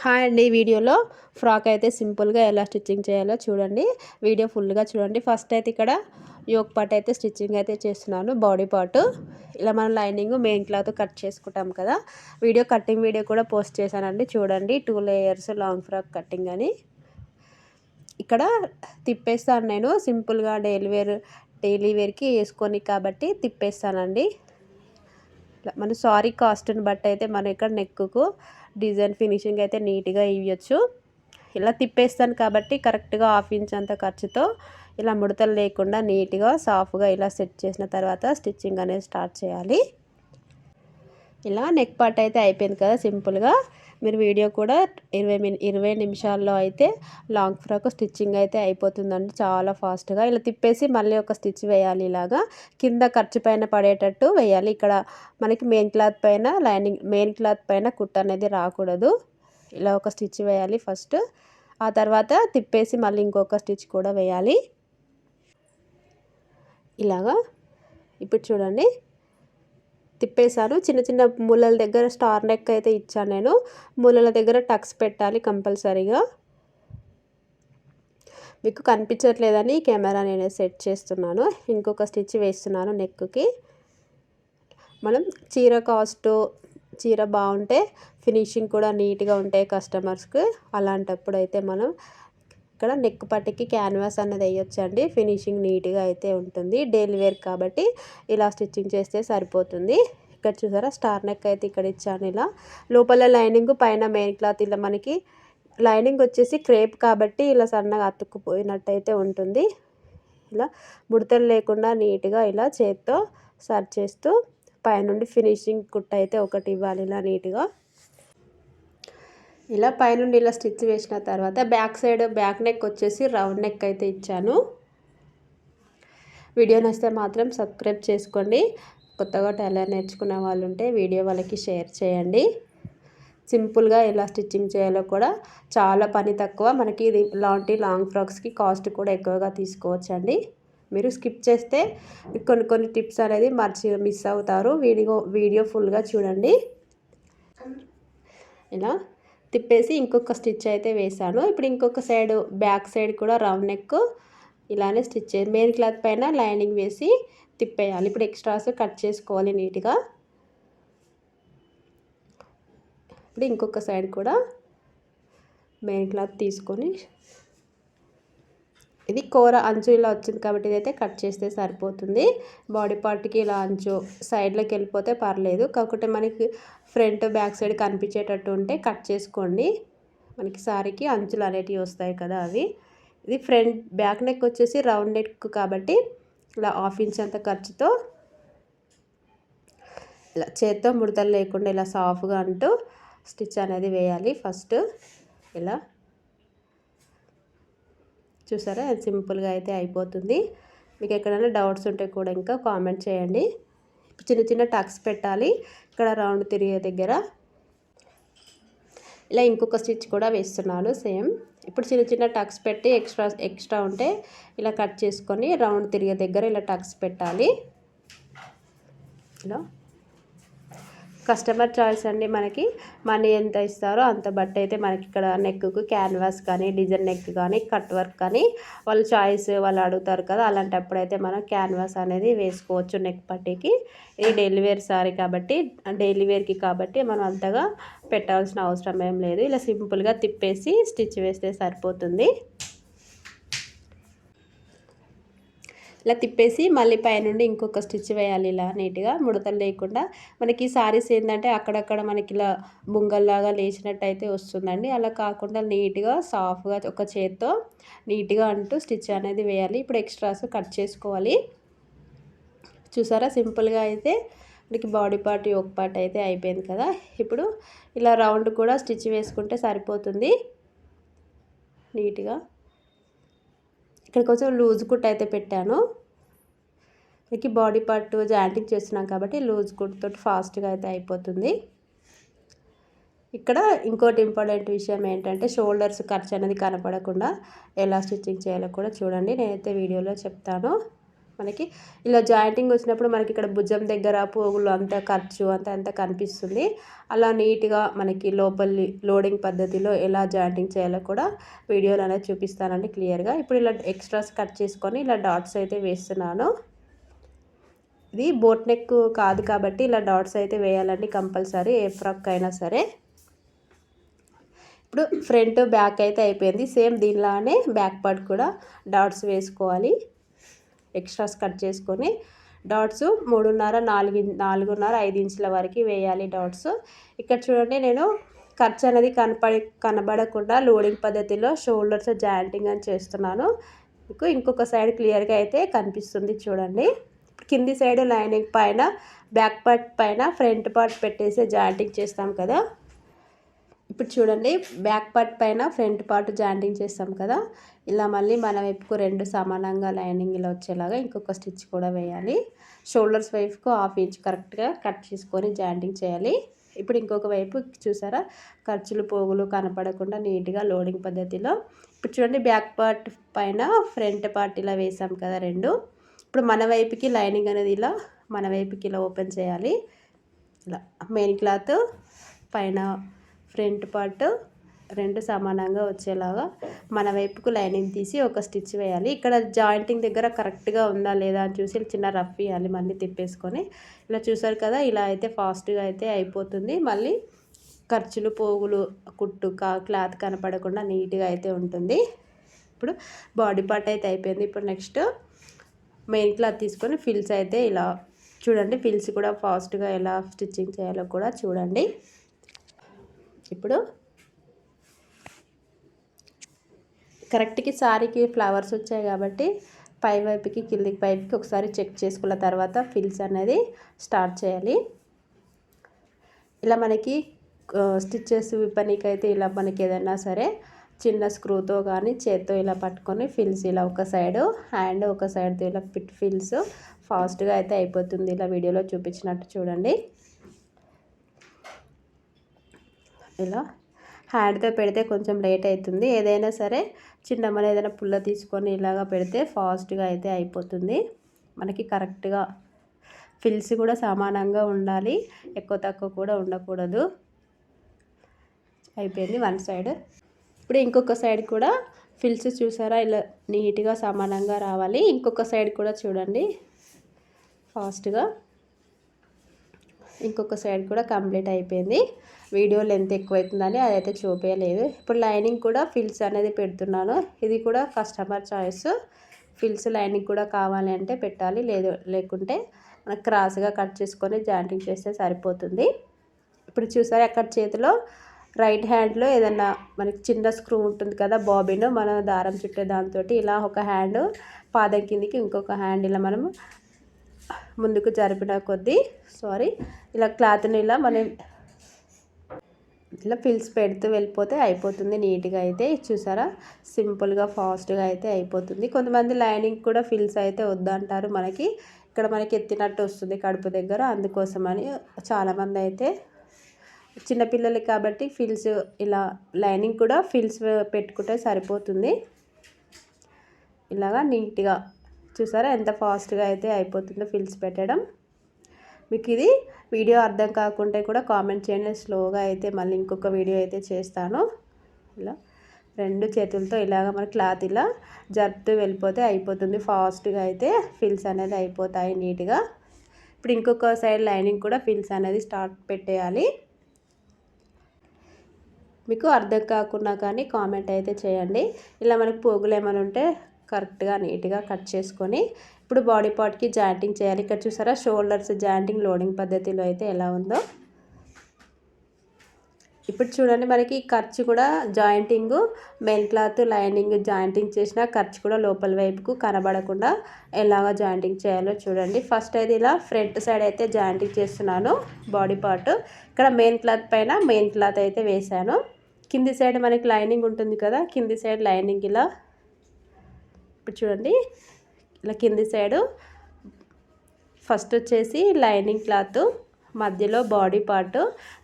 Hi అండి. వీడియోలో frock అయితే సింపుల్గా ఎలా స్టిచ్చింగ్ చేయాలో చూడండి. వీడియో ఫుల్గా చూడండి. ఫస్ట్ అయితే ఇక్కడ యోక్ పార్ట్ అయితే స్టిచ్చింగ్ అయితే చేస్తున్నాను. బాడీ పార్ట్ ఇలా మనం లైనింగ్ మెయిన్ క్లాత్ కట్ చేసుకుంటాం కదా. కటింగ్ వీడియో కూడా పోస్ట్ చేశానండి, చూడండి. 2 లేయర్స్ లాంగ్ ఫ్రాక్ కటింగ్ అని. ఇక్కడ తిప్పేస్తాను నేను సింపుల్గా డైలీ వేర్కి వేసుకొని కాబట్టి తిప్పేస్తానండి. మన సారీ కాస్ట్ని బట్టి అయితే మనం ఇక్కడ నెక్కు డిజైన్ ఫినిషింగ్ అయితే నీట్గా ఇవ్వచ్చు. ఇలా తిప్పేస్తాను కాబట్టి కరెక్ట్గా 1/2 ఇంచ్ అంత ఖర్చుతో ఇలా ముడతలు లేకుండా నీట్గా సాఫ్ట్గా ఇలా సెట్ చేసిన తర్వాత స్టిచ్చింగ్ అనేది స్టార్ట్ చేయాలి. ఇలా నెక్ పార్ట్ అయితే అయిపోయింది కదా సింపుల్గా. మీరు వీడియో కూడా 20 నిమిషాల్లో అయితే లాంగ్ ఫ్రాక్ స్టిచ్చింగ్ అయితే అయిపోతుందండి, చాలా ఫాస్ట్గా. ఇలా తిప్పేసి మళ్ళీ ఒక స్టిచ్ వేయాలి. ఇలాగా కింద ఖర్చు పైన పడేటట్టు వేయాలి. ఇక్కడ మనకి మెయిన్ క్లాత్ పైన కుట్ట అనేది రాకూడదు. ఇలా ఒక స్టిచ్ వేయాలి ఫస్ట్. ఆ తర్వాత తిప్పేసి మళ్ళీ ఇంకొక స్టిచ్ కూడా వేయాలి. ఇలాగా ఇప్పుడు చూడండి తిప్పేశాను. చిన్న చిన్న మూలల దగ్గర స్టార్ నెక్ అయితే ఇచ్చాను నేను. మూలల దగ్గర టక్స్ పెట్టాలి కంపల్సరీగా. మీకు కనిపించట్లేదని కెమెరా నేనే సెట్ చేస్తున్నాను. ఇంకొక స్టిచ్ వేస్తున్నాను నెక్కి. మనం చీర బాగుంటే ఫినిషింగ్ కూడా నీట్గా ఉంటాయి కస్టమర్స్కి. అలాంటప్పుడు అయితే మనం ఇక్కడ నెక్ పట్టికి క్యాన్వాస్ అనేది వేయొచ్చండి. ఫినిషింగ్ నీట్గా అయితే ఉంటుంది. డైలీ వేర్ కాబట్టి ఇలా స్టిచ్చింగ్ చేస్తే సరిపోతుంది. ఇక్కడ చూసారా స్టార్ నెక్ అయితే ఇక్కడ ఇచ్చాను. ఇలా లోపల లైనింగ్, పైన మెయిన్ క్లాత్. ఇలా మనకి లైనింగ్ వచ్చేసి క్రేప్ కాబట్టి ఇలా సన్నగా అతుక్కుపోయినట్టు అయితే ఉంటుంది. ఇలా ముడతలు లేకుండా నీట్గా ఇలా చేత్తో సర్చ్ చేస్తూ పైనుండి ఫినిషింగ్ కుట్ట అయితే ఒకటి ఇవ్వాలి ఇలా నీట్గా. ఇలా పైనుండి ఇలా స్టిచ్ వేసిన తర్వాత బ్యాక్ నెక్ వచ్చేసి రౌండ్ నెక్ అయితే ఇచ్చాను. వీడియో నచ్చితే మాత్రం సబ్స్క్రైబ్ చేసుకోండి. కొత్తగా టైలర్ నేర్చుకునే వాళ్ళు ఉంటే వీడియో వాళ్ళకి షేర్ చేయండి. సింపుల్గా ఎలా స్టిచ్చింగ్ చేయాలో కూడా చాలా పని తక్కువ. మనకి ఇది లాంగ్ ఫ్రాక్స్కి కాస్ట్ కూడా ఎక్కువగా తీసుకోవచ్చండి. మీరు స్కిప్ చేస్తే కొన్ని టిప్స్ అనేది మిస్ అవుతారు. వీడియో ఫుల్గా చూడండి. ఇలా తిప్పేసి ఇంకొక స్టిచ్ అయితే వేసాను. ఇప్పుడు ఇంకొక బ్యాక్ సైడ్ కూడా రౌండ్ నెక్ ఇలానే స్టిచ్ చేయాలి. మెయిన్ క్లాత్ పైన లైనింగ్ వేసి తిప్పేయాలి. ఇప్పుడు ఎక్స్ట్రాస్ కట్ చేసుకోవాలి నీట్గా. ఇప్పుడు ఇంకొక సైడ్ కూడా మెయిన్ క్లాత్ తీసుకొని ఇది కూర అంచు ఇలా వచ్చింది కాబట్టి ఇదైతే కట్ చేస్తే సరిపోతుంది. బాడీ పార్ట్కి ఇలా అంచు సైడ్లోకి వెళ్ళిపోతే పర్లేదు. కాకపోతే మనకి ఫ్రంట్ బ్యాక్ సైడ్ కనిపించేటట్టు ఉంటే కట్ చేసుకోండి. మనకి సారీకి అంచులు అనేటివి వస్తాయి కదా అవి. ఇది బ్యాక్ నెక్ వచ్చేసి రౌండ్ నెక్ కాబట్టి ఇలా 1/2 ఇంచ్ అంత ఖర్చుతో ఇలా చేత్తో ముడతలు లేకుండా ఇలా సాఫ్ట్గా అంటూ స్టిచ్ అనేది వేయాలి ఫస్ట్. ఇలా చూసారా సింపుల్గా అయితే అయిపోతుంది. మీకు ఎక్కడైనా డౌట్స్ ఉంటే కూడా ఇంకా కామెంట్ చేయండి. చిన్న చిన్న టక్స్ పెట్టాలి ఇక్కడ రౌండ్ తిరిగే దగ్గర. ఇలా ఇంకొక స్టిచ్ కూడా వేస్తున్నాను సేమ్. ఇప్పుడు చిన్న చిన్న టక్స్ పెట్టి ఎక్స్ట్రా ఉంటే ఇలా కట్ చేసుకొని రౌండ్ తిరిగే దగ్గర ఇలా టక్స్ పెట్టాలి. ఇలా కస్టమర్ చాయిస్ అండి. మనకి మనీ ఎంత ఇస్తారో అంత బట్టి అయితే మనకి ఇక్కడ నెక్కు క్యాన్వాస్ కానీ, డిజైన్ నెక్ కానీ, కట్ వర్క్ కానీ వాళ్ళ చాయిస్ వాళ్ళు అడుగుతారు కదా. అలాంటప్పుడు అయితే మనం క్యాన్వాస్ అనేది వేసుకోవచ్చు నెక్ పట్టీకి. ఇది డైలీ వేర్కి కాబట్టి మనం అంతగా పెట్టాల్సిన అవసరం ఏం లేదు. ఇలా సింపుల్గా తిప్పేసి స్టిచ్ వేస్తే సరిపోతుంది. ఇలా తిప్పేసి మళ్ళీ పైనుండి ఇంకొక స్టిచ్ వేయాలి ఇలా నీట్గా ముడతలు లేకుండా. మనకి సారీస్ ఏంటంటే అక్కడక్కడ మనకి ఇలా బుంగల్లాగా లేచినట్టు అయితే వస్తుందండి. అలా కాకుండా నీట్గా సాఫ్ట్గా ఒక చేత్తో నీట్గా అంటూ స్టిచ్ అనేది వేయాలి. ఇప్పుడు ఎక్స్ట్రాస్ కట్ చేసుకోవాలి. చూసారా సింపుల్గా అయితే మనకి బాడీ పార్ట్ యోక్ పార్ట్ అయితే అయిపోయింది కదా. ఇప్పుడు ఇలా రౌండ్ కూడా స్టిచ్ వేసుకుంటే సరిపోతుంది నీట్గా. ఇక్కడ కొంచెం లూజ్ కుట్ అయితే పెట్టాను. మీకు బాడీ పార్ట్ జాయింటింగ్ చేస్తున్నాం కాబట్టి లూజ్ కుట్ తోటి ఫాస్ట్గా అయితే అయిపోతుంది. ఇక్కడ ఇంకోటి ఇంపార్టెంట్ విషయం ఏంటంటే షోల్డర్స్ ఖర్చు అనేది కనపడకుండా ఎలా స్టిచ్చింగ్ చేయాలో కూడా చూడండి. నేనైతే వీడియోలో చెప్తాను. మనకి ఇలా జాయింటింగ్ వచ్చినప్పుడు మనకి ఇక్కడ భుజం దగ్గర పోగులు అంతా ఖర్చు అంతా కనిపిస్తుంది. అలా నీట్గా మనకి లోపలి లోడింగ్ పద్ధతిలో ఎలా జాయింటింగ్ చేయాలో కూడా వీడియోలో అనేది చూపిస్తానండి క్లియర్గా. ఇప్పుడు ఇలా ఎక్స్ట్రాస్ కట్ చేసుకొని ఇలా డాట్స్ అయితే వేస్తున్నాను. ఇది బోట్ నెక్ కాదు కాబట్టి ఇలా డాట్స్ అయితే వేయాలండి కంపల్సరీ, ఏ ఫ్రాక్ అయినా సరే. ఇప్పుడు ఫ్రంట్ బ్యాక్ అయితే అయిపోయింది. సేమ్ దీనిలానే బ్యాక్ పార్ట్ కూడా డాట్స్ వేసుకోవాలి. ఎక్స్ట్రాస్ కట్ చేసుకొని డాట్స్ 3.5 4.5 5 ఇంచుల వరకు వేయాలి డాట్స్. ఇక్కడ చూడండి నేను ఖర్చు అనేది కనబడకుండా లోడింగ్ పద్ధతిలో షోల్డర్స్ జాయింటింగ్ అని చేస్తున్నాను. మీకు ఇంకొక సైడ్ క్లియర్గా అయితే కనిపిస్తుంది చూడండి. కింది సైడ్ లైనింగ్ పైన బ్యాక్ పార్ట్ పైన ఫ్రంట్ పార్ట్ పెట్టేసి జాయింటింగ్ చేస్తాం కదా. ఇప్పుడు చూడండి బ్యాక్ పార్ట్ పైన ఫ్రంట్ పార్ట్ జాయింటింగ్ చేస్తాం కదా, ఇలా మళ్ళీ మన వైపుకు 2 సమానంగా లైనింగ్ ఇలా వచ్చేలాగా ఇంకొక స్టిచ్ కూడా వేయాలి. షోల్డర్స్ వైపుకు 1/2 ఇంచ్ కరెక్ట్గా కట్ చేసుకొని జాయింటింగ్ చేయాలి. ఇప్పుడు ఇంకొక వైపు చూసారా ఖర్చులు పోగులు కనపడకుండా నీట్గా లోడింగ్ పద్ధతిలో. ఇప్పుడు చూడండి బ్యాక్ పార్ట్ పైన ఫ్రంట్ పార్ట్ ఇలా వేసాం కదా 2. ఇప్పుడు మన వైపుకి లైనింగ్ అనేది ఇలా మన వైపుకి ఇలా ఓపెన్ చేయాలి. ఇలా మెయిన్ క్లాత్ పైన ఫ్రంట్ పార్ట్ 2 సమానంగా వచ్చేలాగా మన వైపుకు లైనింగ్ తీసి ఒక స్టిచ్ వేయాలి. ఇక్కడ జాయింటింగ్ దగ్గర కరెక్ట్గా ఉందా లేదా అని చూసి చిన్న రఫ్ ఇవ్వాలి. మళ్ళీ తిప్పేసుకొని ఇలా చూసారు కదా, ఇలా అయితే ఫాస్ట్గా అయితే అయిపోతుంది. మళ్ళీ ఖర్చులు పోగులు కుట్టు క్లాత్ కనపడకుండా నీట్గా అయితే ఉంటుంది. ఇప్పుడు బాడీ పార్ట్ అయితే అయిపోయింది. ఇప్పుడు నెక్స్ట్ మెయిన్ క్లాత్ తీసుకొని ఫిల్స్ అయితే ఇలా చూడండి, ఫిల్స్ కూడా ఫాస్ట్గా ఎలా స్టిచ్చింగ్ చేయాలో కూడా చూడండి. ఇప్పుడు కరెక్ట్కి సారీకి ఫ్లవర్స్ వచ్చాయి కాబట్టి పై వైపుకి కిందికి పైపుకి ఒకసారి చెక్ చేసుకున్న తర్వాత ఫిల్స్ అనేది స్టార్ట్ చేయాలి. ఇలా మనకి స్టిచ్చెస్ విప్పనీకైతే ఇలా మనకి ఏదైనా సరే చిన్న స్క్రూతో కానీ చేత్తో ఇలా పట్టుకొని ఫిల్స్ ఇలా ఒక సైడు హ్యాండ్ ఒక సైడ్తో ఇలా ఫిల్స్ ఫాస్ట్గా అయితే అయిపోతుంది. ఇలా వీడియోలో చూపించినట్టు చూడండి. ఇలా హ్యాండ్తో పెడితే కొంచెం లేట్ అవుతుంది. ఏదైనా సరే చిన్నమ్మని ఏదైనా పుల్ల తీసుకొని ఇలాగా పెడితే ఫాస్ట్గా అయితే అయిపోతుంది. మనకి కరెక్ట్గా ఫిల్స్ కూడా సమానంగా ఉండాలి, ఎక్కువ తక్కువ కూడా ఉండకూడదు. అయిపోయింది వన్ సైడ్. ఇప్పుడు ఇంకొక సైడ్ కూడా ఫిల్స్ చూసారా ఇలా నీట్గా సమానంగా రావాలి. ఇంకొక సైడ్ కూడా చూడండి ఫాస్ట్గా. ఇంకొక సైడ్ కూడా కంప్లీట్ అయిపోయింది. వీడియో లెంత్ ఎక్కువ అవుతుందని అదైతే చూపించలేదు. ఇప్పుడు లైనింగ్ కూడా ఫిల్స్ అనేది పెడుతున్నాను. ఇది కూడా కస్టమర్ చాయిస్. ఫిల్స్ లైనింగ్ కూడా కావాలి అంటే పెట్టాలి, లేకుంటే మనకు క్రాస్గా కట్ చేసుకొని జాయింటింగ్ చేస్తే సరిపోతుంది. ఇప్పుడు చూసారా అక్కడ చేతిలో రైట్ హ్యాండ్లో ఏదన్నా మనకి చిన్న స్క్రూ ఉంటుంది కదా బాబిన్, మనం దారం చుట్టే దాంతో ఇలా ఒక హ్యాండ్ పాదం కిందికి ఇంకొక హ్యాండ్ ఇలా మనం ముందుకు జరిపిన కొద్దీ ఇలా క్లాత్ని ఇలా మనం ఇట్లా ఫిల్స్ పెడుతూ వెళ్ళిపోతే అయిపోతుంది నీట్గా. అయితే చూసారా సింపుల్గా ఫాస్ట్గా అయితే అయిపోతుంది. కొంతమంది లైనింగ్ కూడా ఫిల్స్ అయితే వద్దంటారు, మనకి ఇక్కడ మనకి ఎత్తినట్టు వస్తుంది కడుపు దగ్గర, అందుకోసమని చాలామంది అయితే చిన్నపిల్లలకి కాబట్టి ఫిల్స్ ఇలా లైనింగ్ కూడా ఫిల్స్ పెట్టుకుంటే సరిపోతుంది. ఇలాగా నీట్గా చూసారా ఎంత ఫాస్ట్గా అయితే అయిపోతుందో ఫిల్స్ పెట్టడం. మీకు ఇది వీడియో అర్థం కాకుంటే కూడా కామెంట్ చేయండి, స్లోగా అయితే మళ్ళీ ఇంకొక వీడియో అయితే చేస్తాను. ఇలా 2 చేతులతో ఇలాగ మన క్లాత్ ఇలా జరుపుతూ వెళ్ళిపోతే అయిపోతుంది. ఫాస్ట్గా అయితే ఫిల్స్ అనేది అయిపోతాయి నీట్గా. ఇప్పుడు ఇంకొక సైడ్ లైనింగ్ కూడా ఫిల్స్ అనేది స్టార్ట్ పెట్టేయాలి. మీకు అర్థం కాకున్నా కానీ కామెంట్ అయితే చేయండి. ఇలా మనకు పోగులు ఏమైనా ఉంటే కరెక్ట్గా నీట్గా కట్ చేసుకొని ఇప్పుడు బాడీ పార్ట్కి జాయింటింగ్ చేయాలి. ఇక్కడ చూసారా షోల్డర్స్ జాయింటింగ్ లోడింగ్ పద్ధతిలో అయితే ఎలా ఉందో. ఇప్పుడు చూడండి మనకి ఖర్చు కూడా jointing main cloth lining jointing చేసిన ఖర్చు కూడా లోపల వైపుకు కనబడకుండా ఎలాగ జాయింటింగ్ చేయాలో చూడండి. ఫస్ట్ అయితే ఇలా ఫ్రంట్ సైడ్ అయితే జాయింటింగ్ చేస్తున్నాను బాడీ పార్ట్. ఇక్కడ మెయిన్ క్లాత్ పైన మెయిన్ క్లాత్ అయితే వేసాను. కింది సైడ్ మనకి లైనింగ్ ఉంటుంది కదా, కింది సైడ్ లైనింగ్ ఇలా ఇప్పుడు చూడండి ఇలా కింది సైడు ఫస్ట్ వచ్చేసి లైనింగ్ క్లాత్, మధ్యలో బాడీ పార్ట్,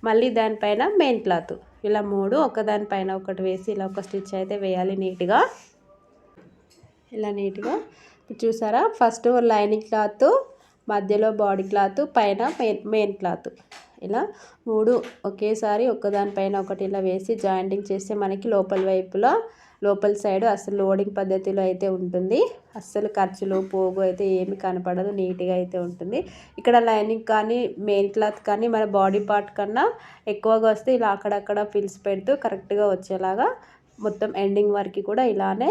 మళ్ళీ దానిపైన మెయిన్ క్లాత్, ఇలా 3 ఒకదానిపైన ఒకటి వేసి ఇలా ఒక స్టిచ్ అయితే వేయాలి నీట్గా. ఇలా నీట్గా చూసారా, ఫస్ట్ లైనింగ్ క్లాత్, మధ్యలో బాడీ క్లాత్, పైన మెయిన్ క్లాత్, ఇలా 3 ఒకేసారి ఒకదానిపైన ఒకటి ఇలా వేసి జాయింటింగ్ చేస్తే మనకి లోపల సైడ్ అసలు లోడింగ్ పద్ధతిలో అయితే ఉంటుంది. అస్సలు ఖర్చులు పోగు అయితే ఏమి కనపడదు, నీట్గా అయితే ఉంటుంది. ఇక్కడ లైనింగ్ కానీ మెయిన్ క్లాత్ కానీ మన బాడీ పార్ట్ కన్నా ఎక్కువగా వస్తే ఇలా అక్కడక్కడ ఫిల్స్ పెడుతూ కరెక్ట్గా వచ్చేలాగా మొత్తం ఎండింగ్ వరకు కూడా ఇలానే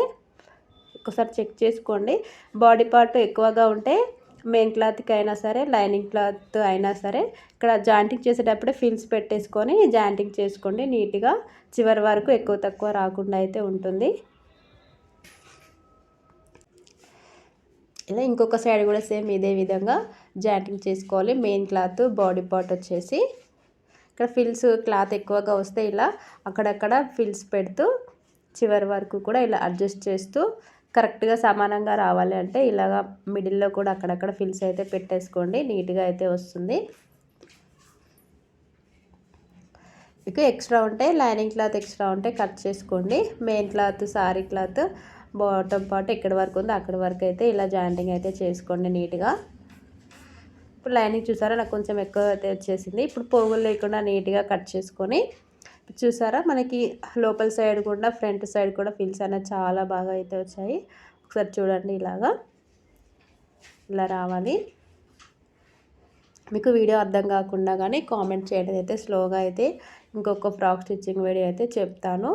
ఒకసారి చెక్ చేసుకోండి. బాడీ పార్ట్ ఎక్కువగా ఉంటే మెయిన్ క్లాత్కి అయినా సరే, లైనింగ్ క్లాత్ అయినా సరే ఇక్కడ జాయింటింగ్ చేసేటప్పుడే ఫిల్స్ పెట్టేసుకొని జాయింటింగ్ చేసుకోండి. నీట్గా చివరి వరకు ఎక్కువ తక్కువ రాకుండా అయితే ఉంటుంది. ఇలా ఇంకొక సైడ్ కూడా సేమ్ ఇదే విధంగా జాయింటింగ్ చేసుకోవాలి. మెయిన్ క్లాత్, బాడీ పార్ట్ వచ్చేసి ఇక్కడ ఫిల్స్ క్లాత్ ఎక్కువగా వస్తే ఇలా అక్కడక్కడ ఫిల్స్ పెడుతూ చివరి వరకు కూడా ఇలా అడ్జస్ట్ చేస్తూ కరెక్ట్గా సమానంగా రావాలి అంటే ఇలాగా మిడిల్లో కూడా అక్కడక్కడ ఫిల్స్ అయితే పెట్టేసుకోండి. నీట్గా అయితే వస్తుంది. మీకు ఎక్స్ట్రా ఉంటే లైనింగ్ క్లాత్ ఎక్స్ట్రా ఉంటే కట్ చేసుకోండి. Main cloth, sorry cloth, bottom part ఎక్కడి వరకు ఉందో అక్కడి వరకు అయితే ఇలా జాయింటింగ్ అయితే చేసుకోండి నీట్గా. ఇప్పుడు లైనింగ్ చూసారా, నాకు కొంచెం ఎక్కువ అయితే వచ్చేసింది. ఇప్పుడు పోగులు లేకుండా నీట్గా కట్ చేసుకొని చూసారా, మనకి లోపల సైడ్ కూడా ఫ్రంట్ సైడ్ కూడా ఫిల్స్ అనేది చాలా బాగా అయితే వచ్చాయి. ఒకసారి చూడండి, ఇలా రావాలి. మీకు వీడియో అర్థం కాకుండా కానీ కామెంట్ చేయడం అయితే స్లోగా అయితే ఇంకొక ఫ్రాక్ స్టిచ్చింగ్ వీడియో అయితే చెప్తాను.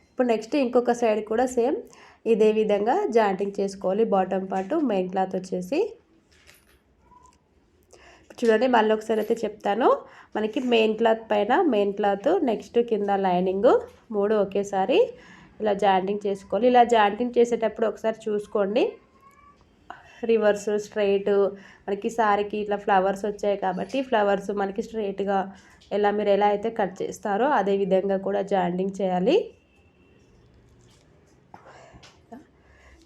ఇప్పుడు నెక్స్ట్ ఇంకొక సైడ్ కూడా సేమ్ ఇదే విధంగా జాయింటింగ్ చేసుకోవాలి. బాటమ్ పార్ట్, మెయిన్ క్లాత్ వచ్చేసి చూడండి, మళ్ళీ ఒకసారి అయితే చెప్తాను. మనకి మెయిన్ క్లాత్ పైన మెయిన్ క్లాత్, నెక్స్ట్ కింద లైనింగ్ 3 ఒకేసారి ఇలా జాయింటింగ్ చేసుకోవాలి. ఇలా జాయింటింగ్ చేసేటప్పుడు ఒకసారి చూసుకోండి, రివర్స్ స్ట్రైట్ మనకి సారీకి ఇట్లా ఫ్లవర్స్ వచ్చాయి కాబట్టి ఫ్లవర్స్ మనకి స్ట్రైట్గా మీరు ఎలా అయితే కట్ చేస్తారో అదే విధంగా కూడా జాయింటింగ్ చేయాలి.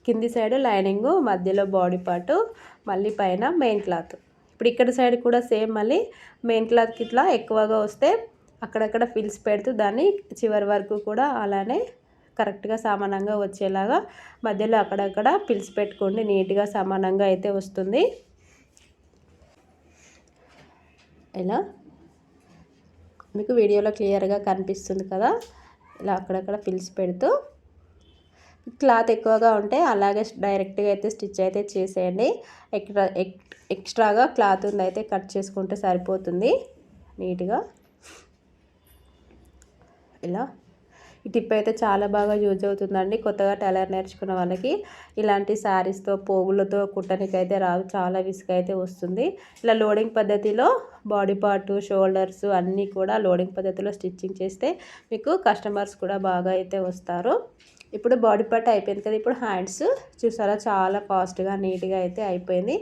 కింది సైడ్ లైనింగ్, మధ్యలో బాడీ పార్ట్, మళ్ళీ పైన మెయిన్ క్లాత్. ఇప్పుడు ఇక్కడ సైడ్ కూడా సేమ్ మళ్ళీ మెయిన్ క్లాత్కి ఇట్లా ఎక్కువగా వస్తే అక్కడక్కడ ఫిల్స్ పెడుతూ దాన్ని చివరి వరకు కూడా అలానే కరెక్ట్గా సమానంగా వచ్చేలాగా మధ్యలో అక్కడక్కడ ఫిల్స్ పెట్టుకోండి. నీట్గా సమానంగా అయితే వస్తుంది. ఇలా మీకు వీడియోలో క్లియర్గా కనిపిస్తుంది కదా, ఇలా అక్కడక్కడ ఫిల్స్ పెడుతూ క్లాత్ ఎక్కువగా ఉంటే అలాగే డైరెక్ట్గా అయితే స్టిచ్ అయితే చేసేయండి. ఎక్స్ట్రాగా క్లాత్ ఉంది అయితే కట్ చేసుకుంటే సరిపోతుంది నీట్గా. ఇలా ఈ టిప్ అయితే చాలా బాగా యూజ్ అవుతుందండి. కొత్తగా టైలర్ నేర్చుకున్న వాళ్ళకి ఇలాంటి శారీస్తో పోగులతో కుట్టడానికి అయితే రాదు, చాలా విసుగు అయితే వస్తుంది. ఇలా లోడింగ్ పద్ధతిలో బాడీ పార్ట్, షోల్డర్స్ అన్నీ కూడా లోడింగ్ పద్ధతిలో స్టిచ్చింగ్ చేస్తే మీకు కస్టమర్స్ కూడా బాగా అయితే వస్తారు. ఇప్పుడు బాడీ పార్ట్ అయిపోయింది కదా, ఇప్పుడు హ్యాండ్స్ చూసారా, చాలా ఫాస్ట్గా నీట్గా అయితే అయిపోయింది.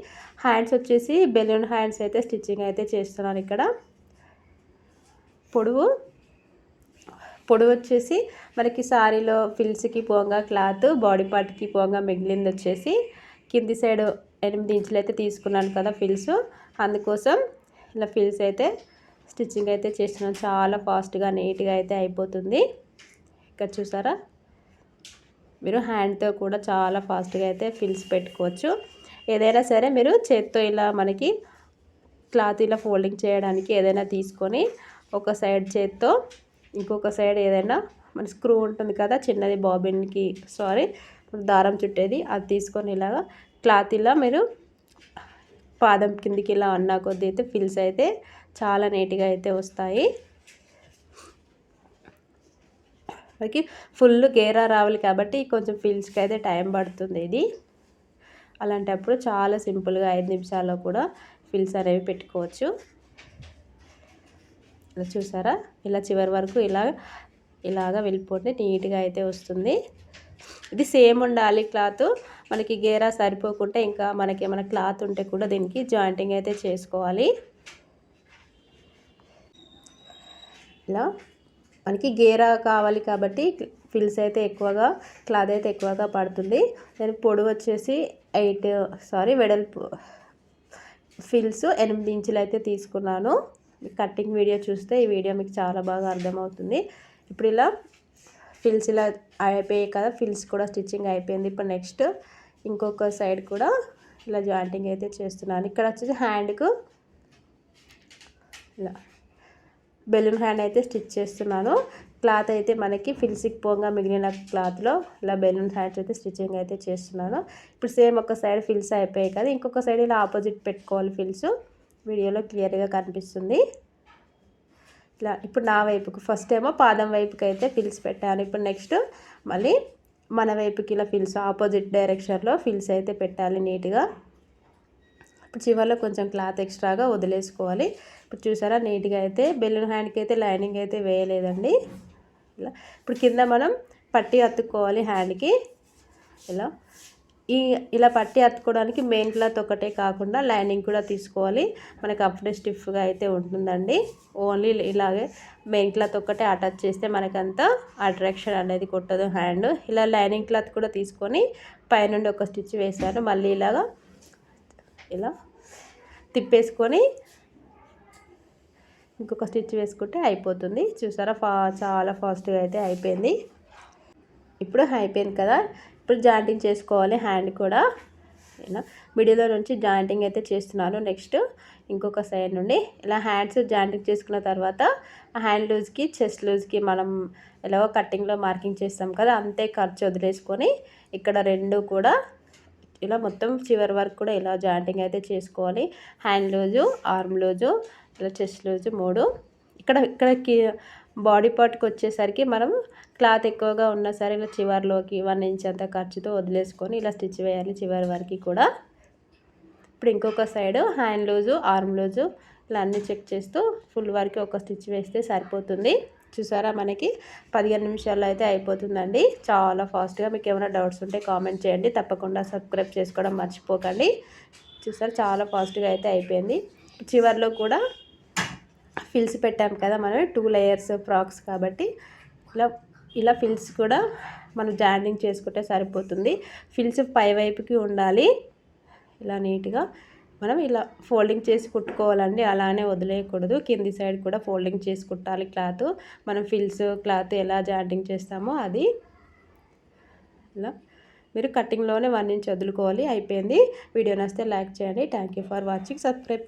హ్యాండ్స్ వచ్చేసి బెలూన్ హ్యాండ్స్ అయితే స్టిచ్చింగ్ అయితే చేస్తున్నాను. ఇక్కడ పొడవు వచ్చేసి మనకి సారీలో ఫిల్స్కి పోగా క్లాత్, బాడీ పార్ట్కి పోగా మిగిలింది వచ్చేసి కింది సైడ్ 8 ఇంచులు అయితే తీసుకున్నాను కదా ఫిల్స్, అందుకోసం ఇలా ఫిల్స్ అయితే స్టిచ్చింగ్ అయితే చేస్తున్నాను. చాలా ఫాస్ట్గా నీట్గా అయితే అయిపోతుంది. ఇక్కడ చూసారా, మీరు హ్యాండ్తో కూడా చాలా ఫాస్ట్గా అయితే ఫిల్స్ పెట్టుకోవచ్చు. ఏదైనా సరే మీరు చేత్తో ఇలా మనకి క్లాత్ ఇలా ఫోల్డింగ్ చేయడానికి ఏదైనా తీసుకొని ఒక సైడ్ చేత్తో, ఇంకొక సైడ్ ఏదైనా మన స్క్రూ ఉంటుంది కదా చిన్నది, బాబిన్కి దారం చుట్టేది, అది తీసుకొని ఇలాగా క్లాత్ ఇలా మీరు పాదం కిందికి ఇలా అన్నా కొద్దీ అయితే ఫిల్స్ అయితే చాలా నీట్గా అయితే వస్తాయి. మనకి ఫుల్ గేరా రావాలి కాబట్టి కొంచెం ఫిల్స్కి అయితే టైం పడుతుంది. ఇది అలాంటప్పుడు చాలా సింపుల్గా 5 నిమిషాల్లో కూడా ఫిల్స్ అనేవి పెట్టుకోవచ్చు. ఇలా చూసారా, ఇలా చివరి వరకు ఇలాగా వెళ్ళిపోతే నీట్గా అయితే వస్తుంది. ఇది సేమ్ ఉండాలి క్లాత్, మనకి గేరా సరిపోకుంటే ఇంకా మనకి ఏమైనా క్లాత్ ఉంటే కూడా దీనికి జాయింటింగ్ అయితే చేసుకోవాలి. ఇలా మనకి గేరా కావాలి కాబట్టి ఫిల్స్ అయితే ఎక్కువగా, క్లాత్ అయితే ఎక్కువగా పడుతుంది. నేను పొడవు వచ్చేసి వెడల్పు ఫిల్స్ 8 ఇంచులు అయితే తీసుకున్నాను. కటింగ్ వీడియో చూస్తే ఈ వీడియో మీకు చాలా బాగా అర్థమవుతుంది. ఇప్పుడు ఇలా ఫిల్స్ ఇలా అయిపోయాయి కదా, ఫిల్స్ కూడా స్టిచ్చింగ్ అయిపోయింది. ఇప్పుడు నెక్స్ట్ ఇంకొక సైడ్ కూడా ఇలా జాయింటింగ్ అయితే చేస్తున్నాను. ఇక్కడ వచ్చేసి హ్యాండ్కు ఇలా బెలూన్ హ్యాండ్ అయితే స్టిచ్ చేస్తున్నాను. క్లాత్ అయితే మనకి ఫిల్స్కి పోగా మిగిలిన క్లాత్లో ఇలా బెలూన్ హ్యాండ్స్ అయితే స్టిచ్చింగ్ అయితే చేస్తున్నాను. ఇప్పుడు సేమ్ ఒక సైడ్ ఫిల్స్ అయిపోయాయి కదా, ఇంకొక సైడ్ ఇలా ఆపోజిట్ పెట్టుకోవాలి. ఫిల్స్ వీడియోలో క్లియర్గా కనిపిస్తుంది. ఇలా ఇప్పుడు నా వైపుకు ఫస్ట్ ఏమో పాదం వైపుకి అయితే ఫిల్స్ పెట్టాను. ఇప్పుడు నెక్స్ట్ మళ్ళీ మన వైపుకి ఇలా ఫిల్స్ ఆపోజిట్ డైరెక్షన్లో ఫిల్స్ అయితే పెట్టాలి నీట్గా. ఇప్పుడు చివరిలో కొంచెం క్లాత్ ఎక్స్ట్రాగా వదిలేసుకోవాలి. ఇప్పుడు చూసారా నీట్గా అయితే బెలూన్ హ్యాండ్కి అయితే లైనింగ్ అయితే వేయలేదండి. ఇలా ఇప్పుడు కింద మనం పట్టీ అతుక్కోవాలి హ్యాండ్కి. ఇలా పట్టీ అతుక్కోవడానికి మెయిన్ క్లాత్ ఒకటే కాకుండా లైనింగ్ కూడా తీసుకోవాలి. మనకు అప్పుడే స్టిఫ్గా అయితే ఉంటుందండి. ఓన్లీ ఇలాగే మెయిన్ క్లాత్ ఒకటే అటాచ్ చేస్తే మనకంత అట్రాక్షన్ అనేది కొట్టదు హ్యాండ్. ఇలా లైనింగ్ క్లాత్ కూడా తీసుకొని పైనుండి ఒక స్టిచ్ వేసాను. మళ్ళీ ఇలా తిప్పేసుకొని ఇంకొక స్టిచ్ వేసుకుంటే అయిపోతుంది. చూసారా చాలా ఫాస్ట్గా అయితే అయిపోయింది. ఇప్పుడు అయిపోయింది కదా, ఇప్పుడు జాయింటింగ్ చేసుకోవాలి హ్యాండ్ కూడా. ఇలా మిడిల్లో నుంచి జాయింటింగ్ అయితే చేస్తున్నాను. నెక్స్ట్ ఇంకొక సైడ్ నుండి ఇలా హ్యాండ్స్ జాయింటింగ్ చేసుకున్న తర్వాత హ్యాండ్ లూజ్కి చెస్ట్ లూజ్కి మనం ఎలాగో కట్టింగ్లో మార్కింగ్ చేస్తాం కదా, అంతే ఖర్చు వదిలేసుకొని ఇక్కడ రెండు కూడా ఇలా మొత్తం చివరి వరకు కూడా ఇలా జాయింటింగ్ అయితే చేసుకోవాలి. హ్యాండ్ లూజు, ఆర్మ్ లూజు, ఇలా చెస్ట్ లూజు 3. ఇక్కడకి బాడీ పార్ట్కి వచ్చేసరికి మనం క్లాత్ ఎక్కువగా ఉన్నా సరే ఇలా చివరిలోకి 1 ఇంచ్ అంత ఖర్చుతో వదిలేసుకొని ఇలా స్టిచ్ వేయాలి చివరి వరకు కూడా. ఇప్పుడు ఇంకొక side hand loose, arm loose ఇలా అన్నీ చెక్ చేస్తూ ఫుల్ వరకు ఒక స్టిచ్ వేస్తే సరిపోతుంది. చూసారా మనకి 15 నిమిషాల్లో అయితే అయిపోతుందండి, చాలా ఫాస్ట్గా. మీకు ఏమైనా డౌట్స్ ఉంటే కామెంట్ చేయండి. తప్పకుండా సబ్స్క్రైబ్ చేసుకోవడం మర్చిపోకండి. చూసారా చాలా ఫాస్ట్గా అయితే అయిపోయింది. చివరిలో కూడా ఫిల్స్ పెట్టాం కదా మనం 2 లేయర్స్ ఫ్రాక్స్ కాబట్టి ఇలా ఫిల్స్ కూడా మనం జాయింటింగ్ చేసుకుంటే సరిపోతుంది. ఫిల్స్ పై వైపుకి ఉండాలి. ఇలా నీట్గా మనం ఇలా ఫోల్డింగ్ చేసి కుట్టుకోవాలండి, అలానే వదిలేయకూడదు. కింది సైడ్ కూడా ఫోల్డింగ్ చేసి కుట్టాలి క్లాత్. మనం ఫిల్స్ క్లాత్ ఎలా జాయింటింగ్ చేస్తామో అది ఇలా మీరు కటింగ్లోనే 1 ఇంచ్ వదులుకోవాలి. అయిపోయింది. వీడియో నచ్చితే లైక్ చేయండి. Thank you for watching. Subscribe